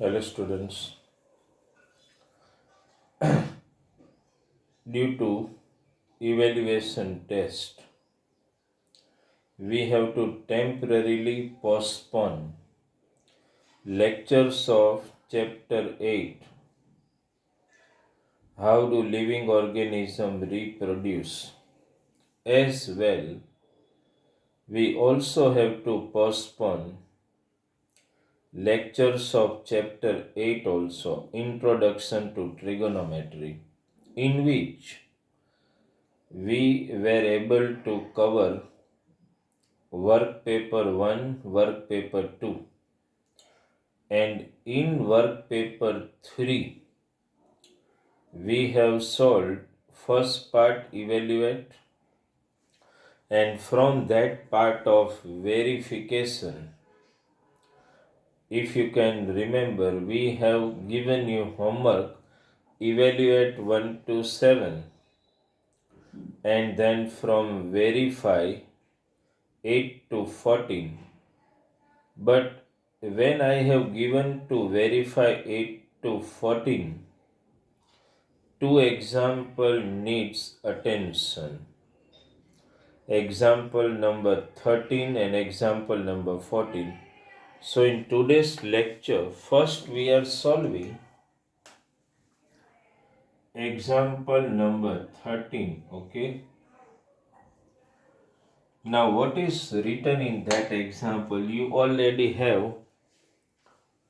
Hello students, due to evaluation test, we have to temporarily postpone lectures of chapter 8, How do living organisms reproduce? As well, we also have to postpone lectures of chapter 8 also, Introduction to Trigonometry, in which we were able to cover work paper 1, work paper 2, and in work paper 3, we have solved first part evaluate, and from that part of verification, if you can remember, we have given you homework evaluate 1 to 7, and then from verify 8 to 14. But when I have given to verify 8 to 14, two example needs attention. Example number 13 and example number 14. So in today's lecture, first we are solving example number 13. Okay. Now what is written in that example? You already have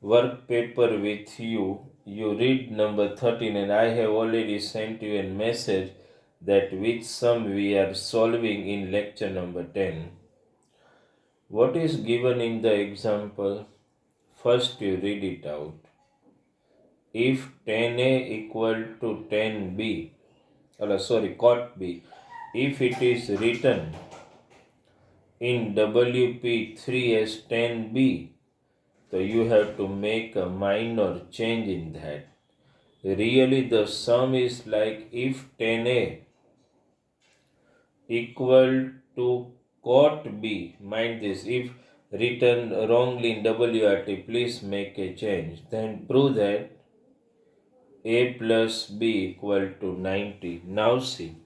work paper with you. You read number 13 and I have already sent you a message that which sum we are solving in lecture number 10. What is given in the example? First you read it out. If 10a equal to 10b, cot b, if it is written in WP3 as 10b, so you have to make a minor change in that. Really the sum is like if 10a equal to cot b, mind this, if written wrongly in WRT, please make a change. Then prove that a plus b equal to 90. Now see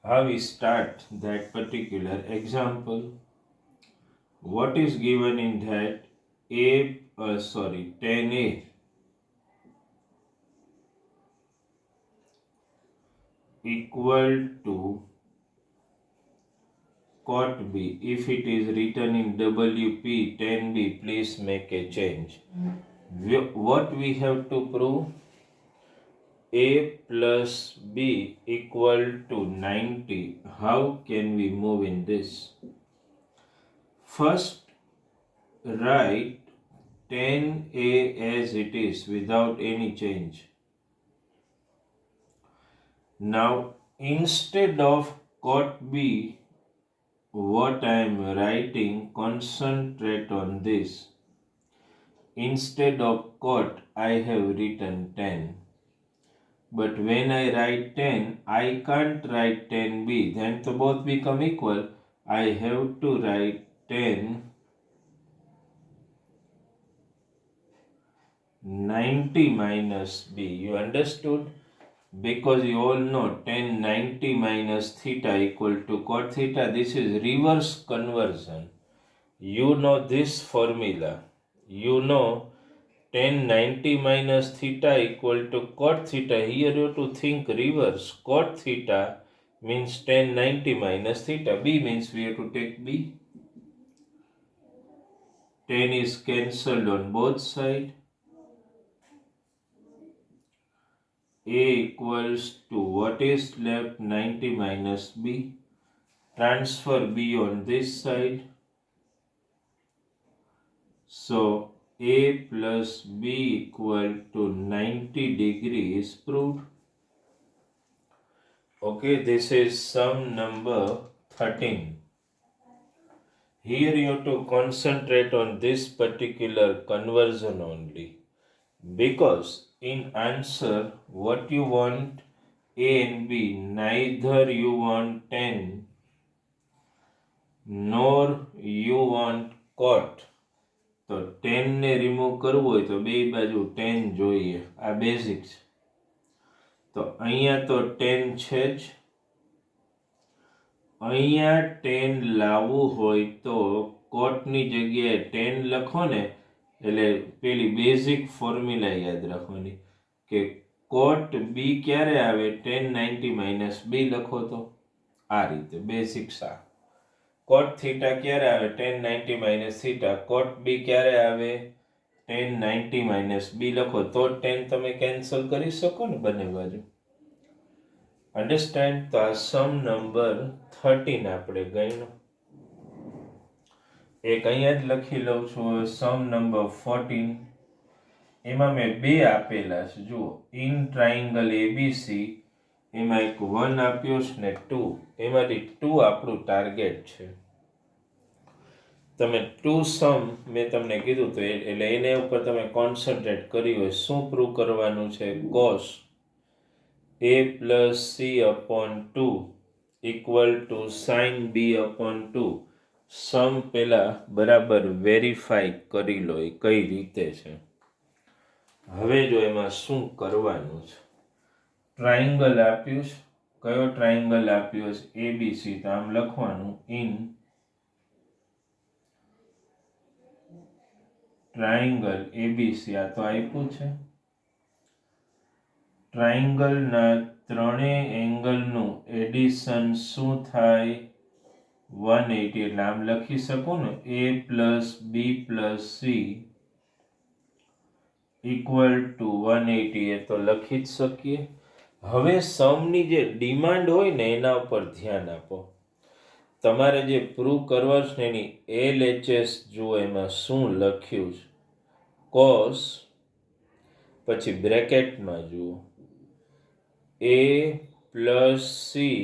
how we start that particular example. What is given in that 10a equal to cot b. If it is written in WP 10b, please make a change. What we have to prove? A plus b equal to 90. How can we move in this? First, write 10a as it is without any change. Now, instead of cot b, what I am writing, concentrate on this. Instead of cot, I have written 10. But when I write 10, I can't write 10b. Then to both become equal. I have to write 10 90 minus b. You understood? Because you all know 10 90 minus theta equal to cot theta. This is reverse conversion. You know this formula. You know 10 90 minus theta equal to cot theta. Here you have to think reverse. Cot theta means 10 90 minus theta. B means we have to take B. 10 is cancelled on both sides. A equals to what is left? 90 minus B. Transfer B on this side. So A plus B equal to 90 degree is proved. Okay, this is sum number 13. Here you have to concentrate on this particular conversion only. Because in answer, what you want A and B, neither you want 10 nor you want cot. So ten ને remove કરવું હોય તો બે બાજુ ten જોઈએ, આ basic છે. તો અહીંયા તો ટેન છે જ, અહીંયા ટેન લાવવું હોય તો કોટની જગ્યાએ ટેન લખો ને, એટલે પેલી બેઝિક ફોર્મ્યુલા યાદ રાખવાની કે કોટ બી ક્યારે આવે, ટેન 90 માઇનસ બી લખો તો આ રીતે બેઝિક્સ. આ કોટ થીટા ક્યારે આવે, ટેન 90 માઇનસ થીટા. કોટ બી ક્યારે આવે, ટેન 90 માઇનસ બી લખો તો ટેન તમે કેન્સલ કરી શકો ને બંને બાજુ. અન્ડરસ્ટેન્ડ? તો આ સમ નંબર 13 આપણે ગણ્યો. એક અહીંયા જ લખી લઉં છું. સમ નંબર 14 એમાં મેં બે આપેલા છે જુઓ. ઇન ટ્રાયંગલ એબીસી એમાં એક 1 આપ્યો છે ને 2, એમાંથી 2 આપણું ટાર્ગેટ છે. તમે 2 સમ મેં તમને કીધું તો એટલે એને ઉપર તમે કોન્સન્ટ્રેટ કર્યું હોય. શું પ્રૂવ કરવાનું છે? Cos a plus C upon 2 equal to sine B upon 2. સમ પેલા બરાબર વેરીફાઈ કરી લો એ કઈ રીતે છે. હવે જો એમાં શું કરવાનું છે. ટ્રાયંગલ આપ્યું છે. કયો ટ્રાયંગલ આપ્યો છે? એબીસી. તો આમ લખવાનું ઇન ટ્રાયંગલ એબીસી. આ તો આપ્યું છે. ટ્રાયંગલના ત્રણેય એંગલનું એડિશન શું થાય? 180. એટલે આમ લખી શકું ને, a plus B plus C equal to 180. એ તો લખી જ શકીએ. હવે સમની જે ડિમાન્ડ હોય ને એના ઉપર ધ્યાન આપો. તમારે જે પ્રૂવ કરવા છે એની LHS જુઓ. એમાં શું લખ્યું છે? કોસ, પછી બ્રેકેટમાં જુઓ, a પ્લસ સી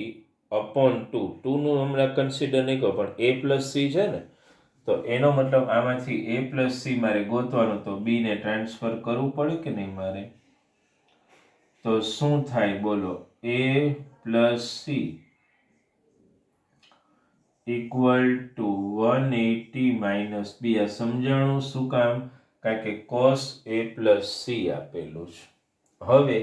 અપોન 2. 2 નું હમણાં કન્સિડર નહીં કરો, પણ a પ્લસ સી છે ને, તો એનો મતલબ આમાંથી a પ્લસ સી મારે ગોતવાનું, તો b ને ટ્રાન્સફર કરવું પડે કે નહીં મારે? તો શું થાય બોલો? a plus C equal to 180 minus B. આ સમજાણું શું કામ? કારણ કે કોસ a પ્લસ સી આપેલું છે. હવે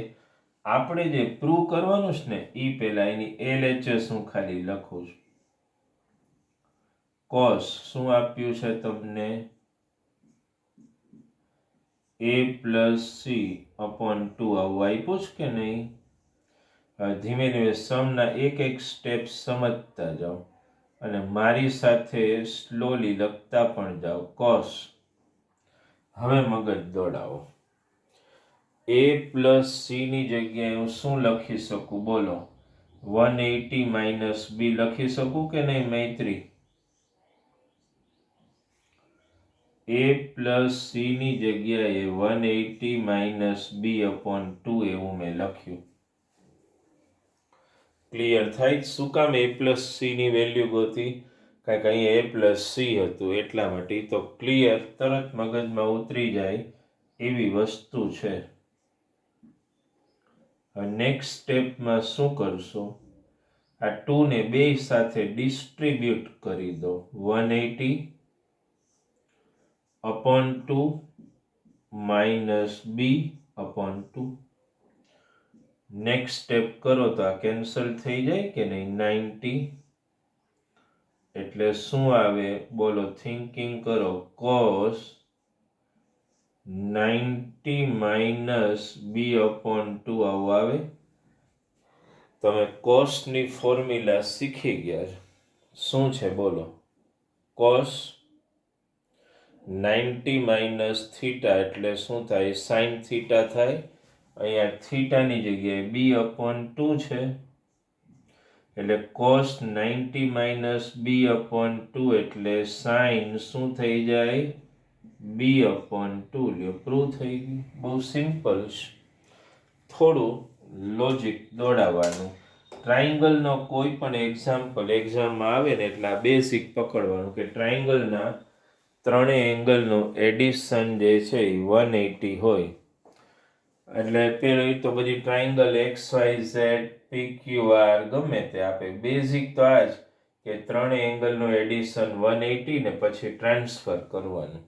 આપણે જે પ્રૂવ કરવાનું છે ને એ પહેલા એની LHS હું ખાલી લખું છું. કોસ શું આપ્યું છે તમને? a પ્લસ સી અપોન 2 આવું આપ્યું છે કે નહીં? ધીમે ધીમે સમના એક એક સ્ટેપ સમજતા જાઓ અને મારી સાથે સ્લોલી લખતા પણ જાઓ. કોસ, હવે મગજ દોડાવો. a પ્લસ સી ની જગ્યાએ હું શું લખી શકું બોલો? 180 માઇનસ બી લખી શકું કે નહીં મૈત્રી? a પ્લસ સી ની જગ્યાએ 180 માઇનસ બી અપોન 2 એવું મેં લખ્યું. ક્લિયર થાય? શું કામ a પ્લસ સી ની વેલ્યુ ગોતી? કારણ કે અહીંયા a પ્લસ સી હતું એટલા માટે. તો ક્લિયર, તરત મગજમાં ઉતરી જાય એવી વસ્તુ છે. નેક્સ્ટ સ્ટેપમાં શું કરશો? આ 2 ને બે સાથે ડિસ્ટ્રીબ્યુટ કરી દો. 180 upon 2 minus B upon 2. Next step કરો તો આ કેન્સલ થઈ જાય કે નહીં? 90. એટલે શું આવે બોલો? થિંકિંગ કરો. કોસ 90 માઇનસ બી અપોન 2 આવું આવે. તમે કોસની ફોર્મ્યુલા શીખી ગયા. શું છે બોલો? કોસ 90 માઇનસ થીટા એટલે શું થાય? સાઇન થીટા થાય. અહીંયા થીટાની જગ્યાએ બી અપોન 2 છે એટલે કોસ 90 માઇનસ બી અપોન 2 એટલે સાઇન શું થઈ જાય? B upon 2. લ્યો, પ્રૂવ થઈ ગયું. બહુ સિમ્પલ છે. થોડું લોજિક દોડાવવાનું. ટ્રાયંગલનો કોઈ પણ એક્ઝામમાં આવે ને એટલે આ બેઝિક પકડવાનું કે ટ્રાયંગલના ત્રણેય એંગલનું એડિશન જે છે એ 180 હોય. એટલે પેલું તો બધી ટ્રાયંગલ XYZ PQR ગમે તે આપે. બેઝિક તો આ જ કે ત્રણેય એંગલનું એડિશન 180 ને પછી ટ્રાન્સફર કરવાનું.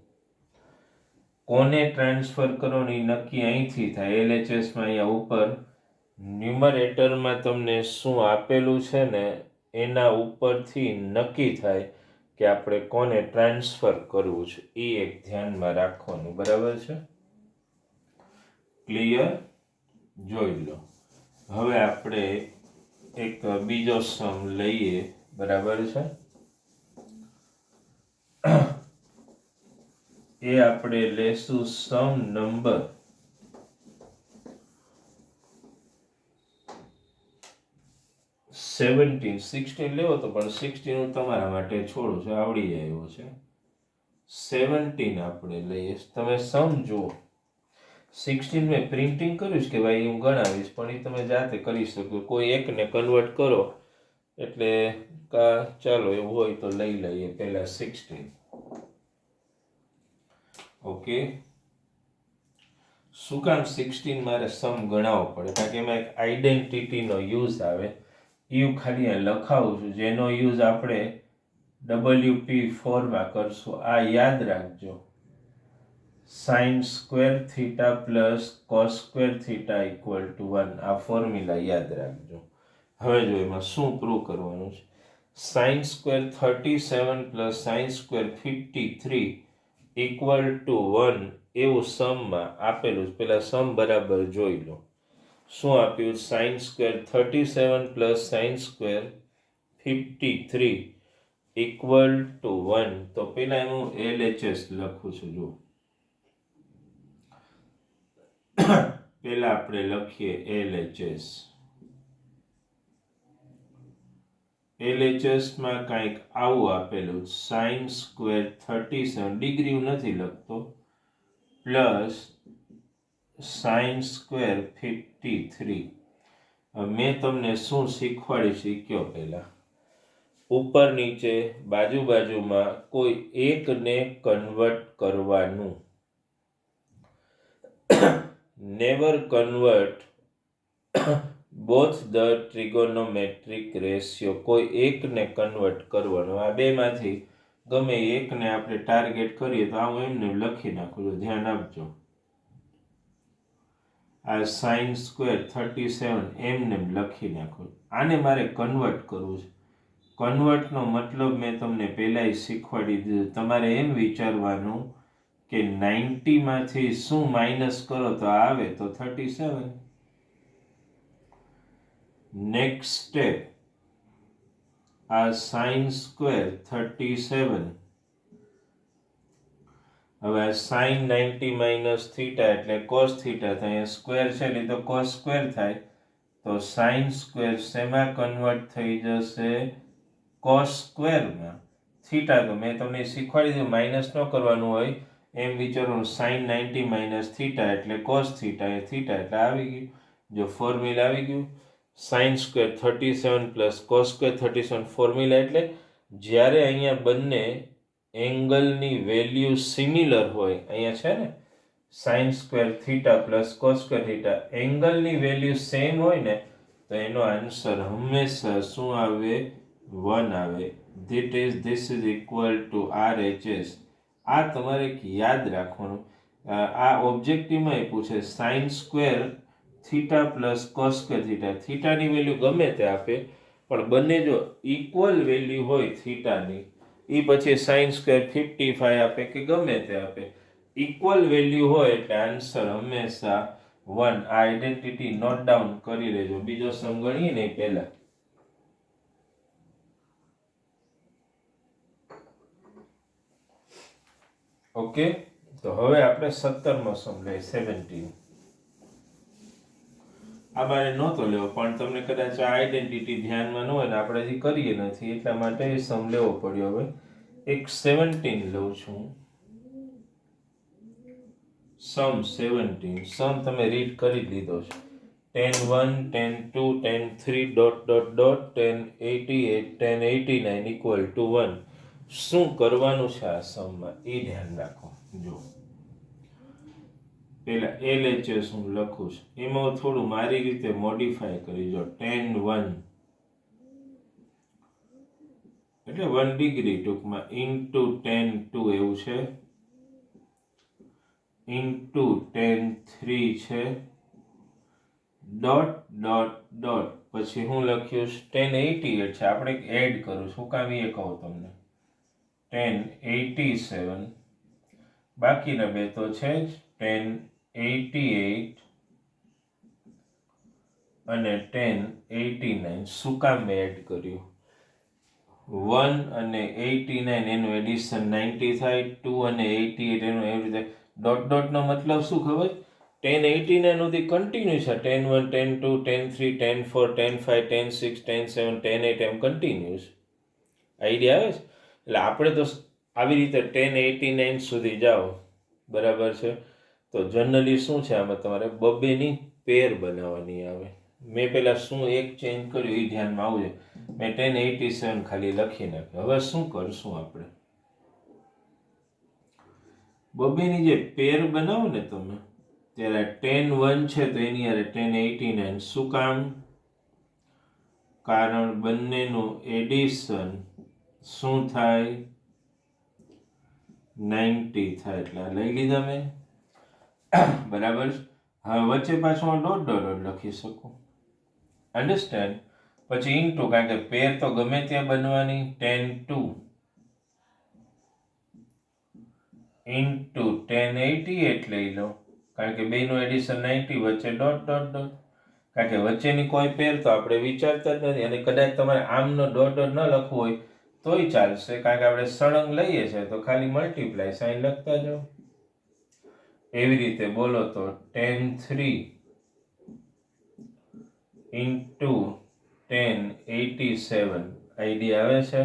કોને ટ્રાન્સફર કરવાની નક્કી અહીંથી થાય. એલએચએસમાં અહીંયા ઉપર ન્યુમરેટરમાં તમને શું આપેલું છે ને એના ઉપરથી નક્કી થાય કે આપણે કોને ટ્રાન્સફર કરવું છે. એ એક ધ્યાનમાં રાખવાનું. બરાબર છે? ક્લિયર? જોઈ લો. હવે આપણે એક બીજો સમ લઈએ. બરાબર છે? એ આપણે લેશું સમ નંબર 17. 16 લેવો તો પણ 16 હું તમારા માટે છોડું છું, આવડી જાય એવો છે. 17 આપણે લઈએ. તમે સમ જુઓ. 16 મેં પ્રિન્ટિંગ કર્યું છે કે ભાઈ હું ગણાવીશ, પણ એ તમે જાતે કરી શકો. કોઈ એકને કન્વર્ટ કરો એટલે ચાલો એવું હોય તો લઈ લઈએ પહેલા 16. ઓકે. શું કામ 16 મારે સમ ગણાવવો પડે? કારણ કે એમાં એક આઈડેન્ટિટીનો યુઝ આવે. યુ ખાલી લખાવું છું, જેનો યુઝ આપણે WP4 કરશું. આ યાદ રાખજો. sin square theta plus cos square theta equal to 1. આ ફોર્મ્યુલા યાદ રાખજો. હવે જો એમાં શું પ્રૂવ કરવાનું છે. sin square 37 plus sin square 53 equal to 1 એવું સમમાં આપેલું છે. પેલા સમ બરાબર જોઈ લો. શું આપ્યું? sin square 37 plus sin square 53 equal to 1. તો પેલા હું LHS લખું છું. જો પેલા આપણે લખીએ LHS. LHS માં કંઈક આવું આપેલું sin સ્ક્વેર 37 ડિગ્રી નથી લખતો પ્લસ sin સ્ક્વેર 53. મેં તમને શું શીખવાડી શીખ્યો પહેલા. ઉપર નીચે બાજુ બાજુમાં કોઈ એકને કન્વર્ટ કરવાનું. Never convert both the trigonometric ratio. કોઈ એકને કન્વર્ટ કરવાનું. આ બેમાંથી ગમે એકને આપણે ટાર્ગેટ કરીએ તો આવું એમને લખી નાખું. ધ્યાન આપજો. આ sin સ્ક્વેર 37 એમને લખી નાખો. આને મારે કન્વર્ટ કરવું છે. કન્વર્ટનો મતલબ મેં તમને પહેલાં શીખવાડી દીધું. તમારે એમ વિચારવાનું કે 90 માંથી શું માઇનસ કરો તો આવે તો 37. Next step. આ sin સ્ક્વેર 37. હવે sin 90 માઇનસ થીટા એટલે cos થીટા થાય. સ્ક્વેર છે એટલે તો cos સ્ક્વેર થાય. તો sin સ્ક્વેર શેમાં કન્વર્ટ થઈ જશે? cos સ્ક્વેરમાં. થીટા તો મેં તમને શીખવાડી દીધું, માઇનસ ન કરવાનું હોય એમ વિચારવાનું. sin 90 માઇનસ થીટા એટલે cos થીટા. એ થીટા એટલે આવી ગયું. જો ફોર્મ્યુલા આવી ગયું. sin square 37 plus cos square 37 formula એટલે જ્યારે અહીંયા બંને એંગલની વેલ્યુ સિમિલર હોય. અહીંયા છે ને sin square theta plus cos square theta, એંગલની વેલ્યુ સેમ હોય ને તો એનો આન્સર હંમેશા શું આવે? 1 આવે. This is equal to RHS. આ તમારે યાદ રાખવાનું. આ ઓબ્જેક્ટિવમાં પૂછે sin square theta plus cos square theta. થીટાની વેલ્યુ ગમે તે આપે પણ બંને જો ઇક્વલ વેલ્યુ હોય થીટાની, એ પછી sin સ્ક્વેર 55 આપે કે ગમે તે આપે, ઇક્વલ વેલ્યુ હોય એટલે આન્સર હંમેશા 1. આ આઈડેન્ટિટી નોટ ડાઉન કરી લેજો. બીજો સમ ગણીએ ને પહેલા. ઓકે. તો હવે આપણે 17મો સમ લઈએ. 17. આ મારે નહોતો લેવો પણ તમને કદાચ આ આઈડેન્ટિટી ધ્યાનમાં ન હોય ને આપણે હજી કરીએ નથી એટલા માટે એ સમ લેવો પડ્યો. હવે એક 17 લઉં છું. સમ 17. સમ તમે રીડ કરી લીધો છે. 10 1 10 2 10 3 dot dot dot 10 88 10 89 equal to 1. શું કરવાનું છે આ સમમાં એ ધ્યાન રાખો. જો પેલા LHS હું લખું છું. એમાં થોડું મારી રીતે મોડિફાય કરી. જો 10 1 એટલે 1 ડિગ્રી ટૂંકમાં ઇન્ટુ 10 2 એવું છે. ઇન્ટુ 10 3 છે ડોટ ડોટ ડોટ પછી હું લખ્યું 1088 છે. આપણે એડ કરું શું કામ એ કહું તમને. 1087 બાકીના બે તો છે જ 1088 અને 1089. શું કામ મેં એડ કર્યું? 1 અને 89 એનું એડિશન 90 થાય, 2 અને 88 એનું એવી રીતે. ડોટ ડોટનો મતલબ શું ખબર? 1089 સુધી કન્ટિન્યુ છે. 10 1 10 2 10 3 10 4 10 5 10 6 10 7 10 8 એમ કન્ટિન્યુઅસ. આઈડિયા આવે છે? એટલે આપણે તો આવી રીતે 1089 સુધી જાઓ, બરાબર છે. તો જનરલી શું છે આમાં તમારે બબેની પેર બનાવવાની આવે. મેં પહેલાં શું એક ચેન્જ કર્યું એ ધ્યાનમાં આવશે. મેં 1087 ખાલી લખી નાખ્યું. હવે શું કરશું આપણે? બબેની જે પેર બનાવો ને તમે ત્યારે 10 1 છે તો એની યારે 1089. શું કામ? કારણ બંનેનું એડિશન શું થાય? 90 થાય. એટલે લઈ લીધા મેં, બરાબર. હવે વચ્ચે પાછું હું ડોટ ડોટ લખી શકું. અન્ડરસ્ટેન્ડ? પછી ઇન્ટુ, કારણ કે પેર તો ગમે ત્યાં બનવાની. 10 2 ઇન્ટુ 1088 લઈ લો, કારણ કે બેનું એડિશન 90, વચ્ચે ડોટ ડોટ ડોટ. કારણ કે વચ્ચેની કોઈ પેર તો આપણે વિચારતા જ નથી. અને કદાચ તમારે આમનો ડોટ ડોટ ન લખવું હોય તોય ચાલશે, કારણ કે આપણે સળંગ લઈએ છીએ તો ખાલી મલ્ટીપ્લાય સાઇન લખતા જાઓ. એવી રીતે બોલો તો 10 3 ઇન્ટુ 1087. આઈડિયા આવે છે?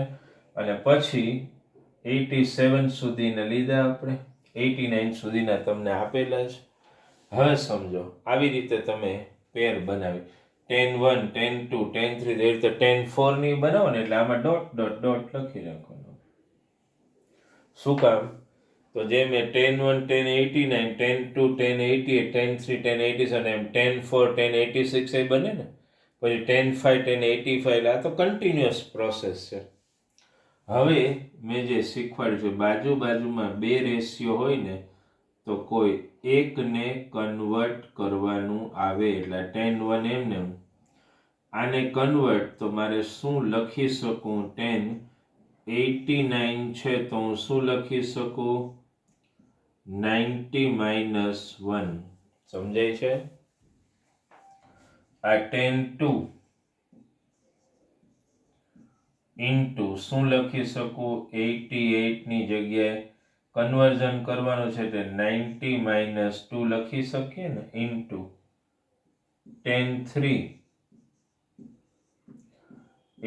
અને પછી 87 સુધીના લીધા આપણે, 89 સુધીના તમને આપેલા છે. હવે સમજો, આવી રીતે તમે પેર બનાવી 10 1 10 2 10 3 એ રીતે 10 4 ની બનાવો ને એટલે આમાં ડોટ ડોટ ડોટ લખી નાખવાનું. શું કામ? તો જે મેં 10 1 10 89 10 2 10 88 10 3 10 87 એમ 10 4 10 86 એ બને ને. પછી 10 5 10 85 એટલે આ તો કન્ટિન્યુઅસ પ્રોસેસ છે. હવે મેં જે શીખવાડ્યું છે, બાજુમાં બે રેશિયો હોય ને તો કોઈ એકને કન્વર્ટ કરવાનું આવે. એટલે 10 1 એમને આને કન્વર્ટ તો મારે શું લખી શકું? 1089 છે તો હું શું લખી શકું? 90 -1. સમજાય છે? આ 10 2 ઇન્ટુ શું લખી શકું? 88 ની જગ્યાએ કન્વર્ઝન કરવાનું છે એટલે 90 -2 લખી શકીએ ને. ઇન્ટુ 10 3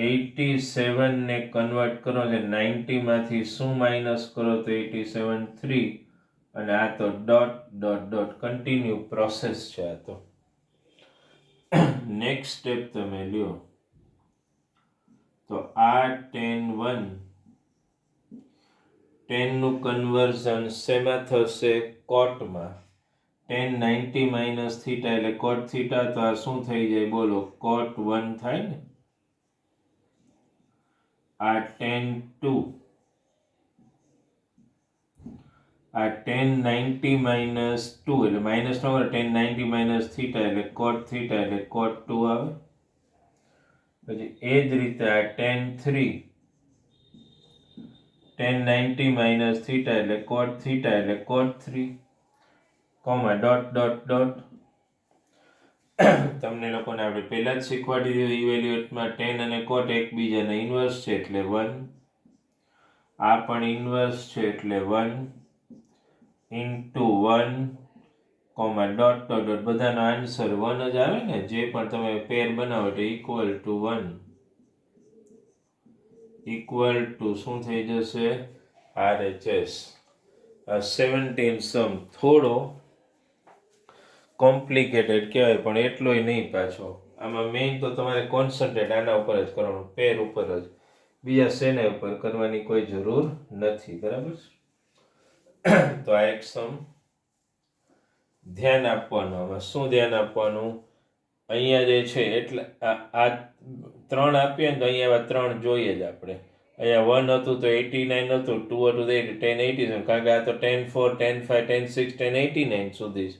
87 ને કન્વર્ટ કરો એટલે 90 માંથી શું માઇનસ કરો તો 87 3. અને આ તો dot dot dot continue process છે આ તો. નેક્સ્ટ સ્ટેપ તમે લ્યો તો આ 10 1 10 નું કન્વર્ઝન શેમાં થશે? કોટમાં. 10 90 - થીટા એટલે કોટ થીટા, તો આ શું થઈ જાય બોલો? કોટ 1 થાય ને. આ 10 2 આ 10 90 - 2 એટલે માઇનસ નો કરે 10 90 - થીટા એટલે કોટ થીટા એટલે કોટ 2 આવે. પછી એ જ રીતે આ 10 3 10 90 - થીટા એટલે કોટ થીટા એટલે કોટ 3, કોમા ડોટ ડોટ ડોટ. તમને લોકોને આપણે પહેલા જ શીખવાડી દીધું ઇવેલ્યુએટમાં 10 અને કોટ એકબીજાના ઇન્વર્સ છે એટલે 1. આ પણ ઇન્વર્સ છે એટલે 1 into 1 comma dot dot dot. બધાનો આન્સર 1 જ આવે ને. જે પણ તમે પેર બનાવો એટલે ઇક્વલ ટુ 1. ઇક્વલ ટુ શું થઈ જશે? RHS. 17 સમ થોડો કોમ્પ્લિકેટેડ કહેવાય પણ એટલોય નહીં પાછો. આમાં મેઇન તો તમારે કોન્સન્ટ્રેટ આના ઉપર જ કરવાનું, પેર ઉપર જ. બીજા શેના ઉપર કરવાની કોઈ જરૂર નથી. બરાબર? તો આ એક સમ ધ્યાન આપવાનું. આમાં શું ધ્યાન આપવાનું? અહીંયા જે છે એટલે આ 3 આપીએ ને તો અહીંયા 3 જોઈએ જ આપણે. અહીંયા 1 હતું તો 89 હતું, 2 હતું તો 1087, કારણ કે આ તો 10 4 10 5 10 6 1089 સુધી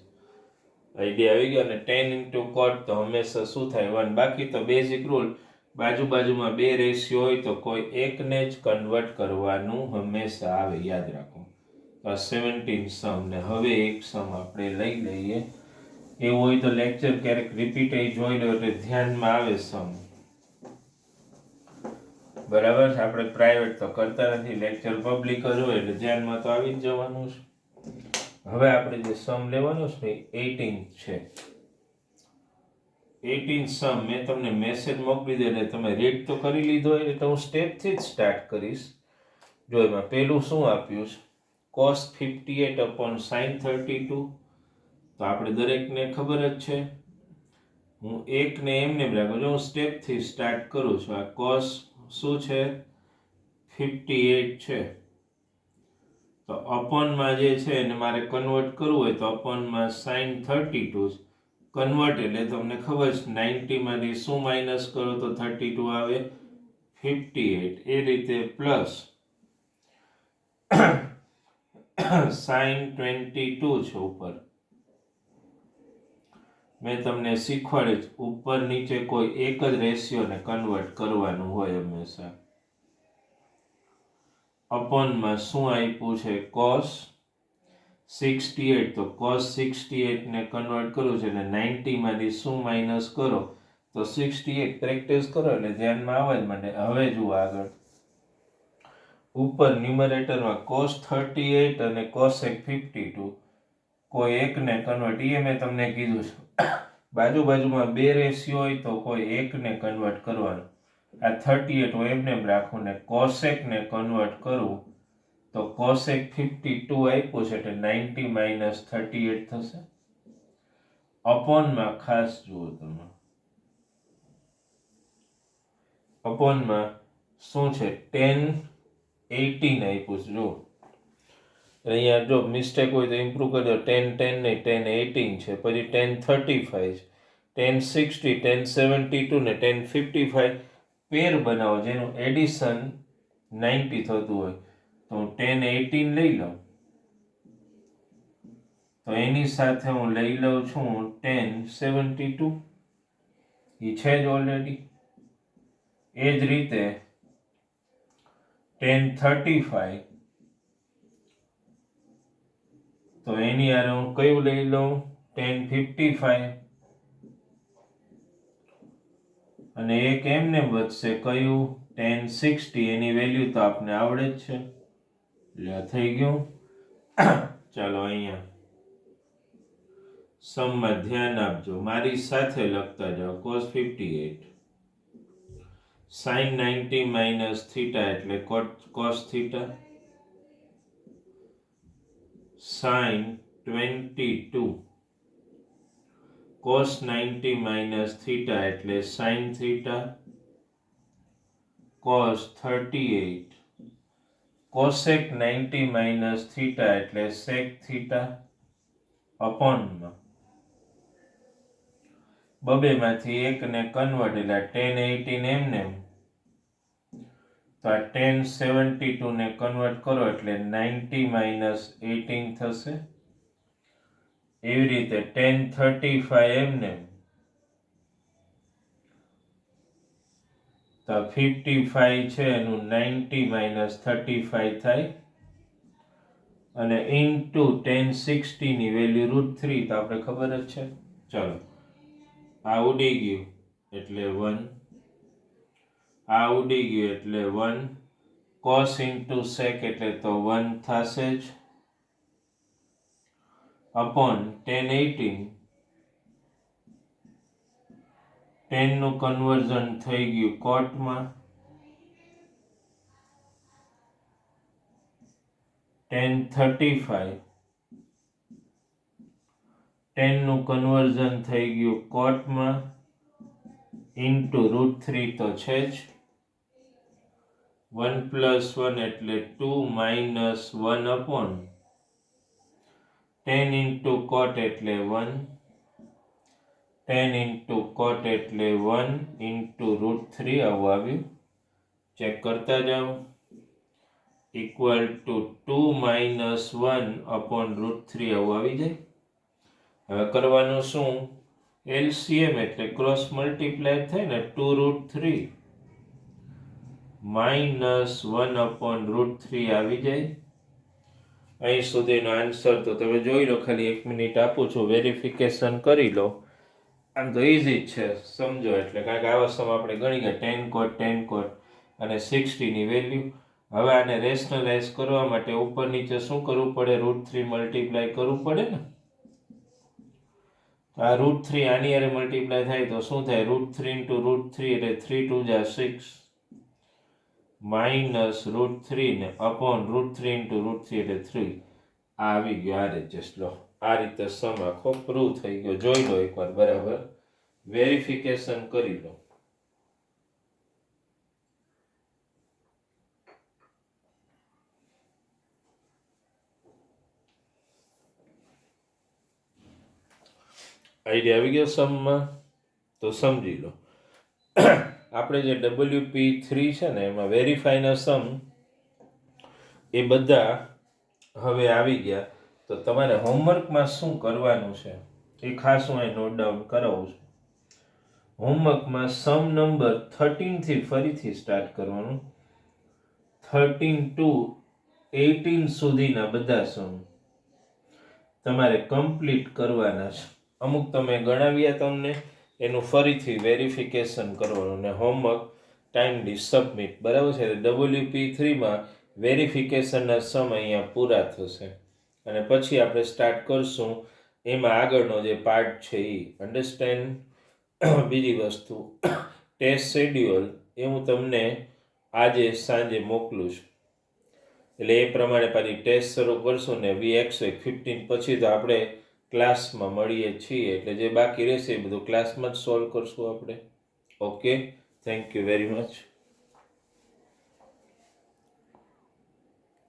આઈડિયા આવી ગયો. અને 10 ઇન્ટુ કોટ તો હંમેશા શું થાય 1. બાકી તો બેઝિક રૂલ, બાજુમાં બે રેશિયો હોય તો કોઈ એકને જ કન્વર્ટ કરવાનું હંમેશા આવે, યાદ રાખો. 17 સમ ને હવે એક સમ આપણે લઈ લઈએ. એવું હોય તો લેક્ચર ક્યારેક રિપીટ જોઈ લો એટલે ધ્યાનમાં આવે સમ. બરાબર છે, આપણે પ્રાઇવેટ તો કરતા નથી, લેક્ચર પબ્લિક જ હોય એટલે ધ્યાનમાં તો આવી જ જવાનું છે. હવે આપણે જે સમ લેવાનું છે 18 છે. 18 સમ મેં તમને મેસેજ મોકલી દે એટલે તમે રીડ તો કરી લીધો હોય, એટલે હું સ્ટેપથી જ સ્ટાર્ટ કરીશ. જો એમાં પહેલું શું આપ્યું છે, cos 58 upon sin 32. તો આપણે દરેકને ખબર જ છે. હું એકને એમને રાખું, જો હું સ્ટેપથી સ્ટાર્ટ કરું છું. આ cos શું છે 58 છે, તો અપોનમાં જે છે એને મારે કન્વર્ટ કરવું હોય તો અપોનમાં sin 32 કન્વર્ટ એટલે તમને ખબર છે 90 માંથી શું માઇનસ કરો તો 32 આવે 58. એ રીતે પ્લસ sin 22 છે ઉપર. મેં તમને શીખવાડ્યું ઉપર નીચે કોઈ એક જ રેશિયોને કન્વર્ટ કરવાનું હોય હંમેશા. અપોનમાં શું આપ્યું છે cos 68, તો cos 68 ને કન્વર્ટ કરવું છે અને 90 માંથી શું માઇનસ કરો તો 68. પ્રેક્ટિસ કરો એટલે ધ્યાનમાં આવે જ મને. હવે જુઓ આગળ, ઉપર ન્યુમરેટરમાં cos 38 અને cosec 52 કોઈ એકને કન્વર્ટ, એ મેં તમને કીધું છે. બાજુમાં બે રેશિયો હોય તો કોઈ એકને કન્વર્ટ કરવાનું. આ 38 હું એમને રાખું ને cosec ને કન્વર્ટ કરું તો cosec 52 આપ્યું છે એટલે 90 માઇનસ 38 થશે. અપોનમાં ખાસ જુઓ તમે, અપોનમાં શું છે 1018 આપ્યું છે. જો અહીંયા જો મિસ્ટેક હોય તો ઇમ્પ્રૂવ કરી દો. 10 નહીં 1018 છે, પછી 1035 છે, 1060 1072 ને 1055 પેર બનાવો જેનું એડિશન 90 થતું હોય તો હું 1018 લઈ લઉં. તો એની સાથે હું લઈ લઉં છું 1072, એ છે જ ઓલરેડી. એ જ રીતે 1035, તો એની હારે હું કયું લઈ લઉં 1055, અને એક એમને વધશે કયું 1060. એની વેલ્યુ તો આપને આવડે જ છે એટલે થઈ ગયું. ચાલો અહીંયા સમમાં ધ્યાન આપજો, મારી સાથે લખતા જાઓ. cos 58 sin 90 માઇનસ થીટા એટલે cos theta, sin 22 cos 90 minus theta એટલે sin theta, cos 38 cosec 90 minus theta એટલે sec થીટા, અપોનમાં બબેમાંથી એકને કન્વર્ટ એટલે 1018 એમને, તો આ 1072 ને કન્વર્ટ કરો એટલે 90 માઇનસ 18 થશે. એવી રીતે 1035 એમને, તો 55 છે એનું 90 માઇનસ 35 થાય, અને ઇન્ટુ 1060 ની વેલ્યુ √3 તો આપણે ખબર જ છે. ચલો આ ઉડી ગયું એટલે 1, આ ઉડી ગયું એટલે 1, cos ઇન્ટુ sec એટલે તો 1 થશે જ, અપોન 1018 10 નું કન્વર્ઝન થઈ ગયું કોટમાં, 1035 10 નું કન્વર્ઝન થઈ ગયું કોટમાં, ઇન્ટુ √3 તો છે જ, 1 + 1 એટલે 2 માઇનસ 1 અપોન 10 ઇન્ટુ કોટ એટલે 1, 10 ઇન્ટુ કોટ એટલે 1 ઇન્ટુ √3 આવું આવ્યું. ચેક કરતા જાઓ. ઇક્વલ ટુ 2 માઇનસ 1 અપોન √3 આવું આવી જાય. હવે કરવાનું શું? એલસીએમ એટલે ક્રોસ મલ્ટીપ્લાય થાય ને, 2√3 માઇનસ 1 અપોન √3 આવી જાય. અહીં સુધીનો આન્સર તો તમે જોઈ લો. ખાલી 1 મિનિટ આપું છું, વેરિફિકેશન કરી લો. આમ તો ઇઝી જ છે, સમજો એટલે. કારણ કે આવા સમ આપણે ગણી ગયા, 10 cot અને 60ની વેલ્યુ. હવે આને રેશનલાઇઝ કરવા માટે ઉપર નીચે શું કરવું પડે? √3 મલ્ટીપ્લાય કરવું પડે ને. આ √3 આની હારે મલ્ટીપ્લાય થાય તો શું થાય? √3 into √3 એટલે 3 2 જા 6 માઇનસ √3 ને અપોન √3 into √3 એટલે 3. આ આવી ગયો. આ રીતે લો. આ રીતે સમ આખો પ્રૂવ થઈ ગયો. જોઈ લો એકવાર બરાબર, વેરિફિકેશન કરી લો. આઈડિયા આવી ગયો સમમાં? તો સમજી લો. આપણે જે WP3 છે ને એમાં વેરીફાઈના સમ એ બધા હવે આવી ગયા. તો તમારે હોમવર્કમાં શું કરવાનું છે એ ખાસ હું અહીં નોટ ડાઉન કરાવું છું. હોમવર્કમાં સમ નંબર 13 થી ફરીથી સ્ટાર્ટ કરવાનું. 13 to 18 સુધીના બધા સમ તમારે કમ્પ્લીટ કરવાના છે. અમુક તમે ગણાવ્યા તમને, એનું ફરીથી વેરિફિકેશન કરવાનું ને હોમવર્ક ટાઈમલી સબમિટ. બરાબર છે? WP3માં વેરિફિકેશનના સમ અહીંયા પૂરા થશે અને પછી આપણે સ્ટાર્ટ કરશું એમાં આગળનો જે પાર્ટ છે એ. અન્ડરસ્ટેન્ડ? બીજી વસ્તુ, ટેસ્ટ શેડ્યુલ એ હું તમને આજે સાંજે મોકલું છું. એટલે એ પ્રમાણે પાછી ટેસ્ટ શરૂ કરશું ને VX15 પછી તો આપણે ક્લાસમાં મળીએ છીએ. એટલે જે બાકી રહેશે એ બધું ક્લાસમાં જ સોલ્વ કરશું આપણે. Okay, thank you very much.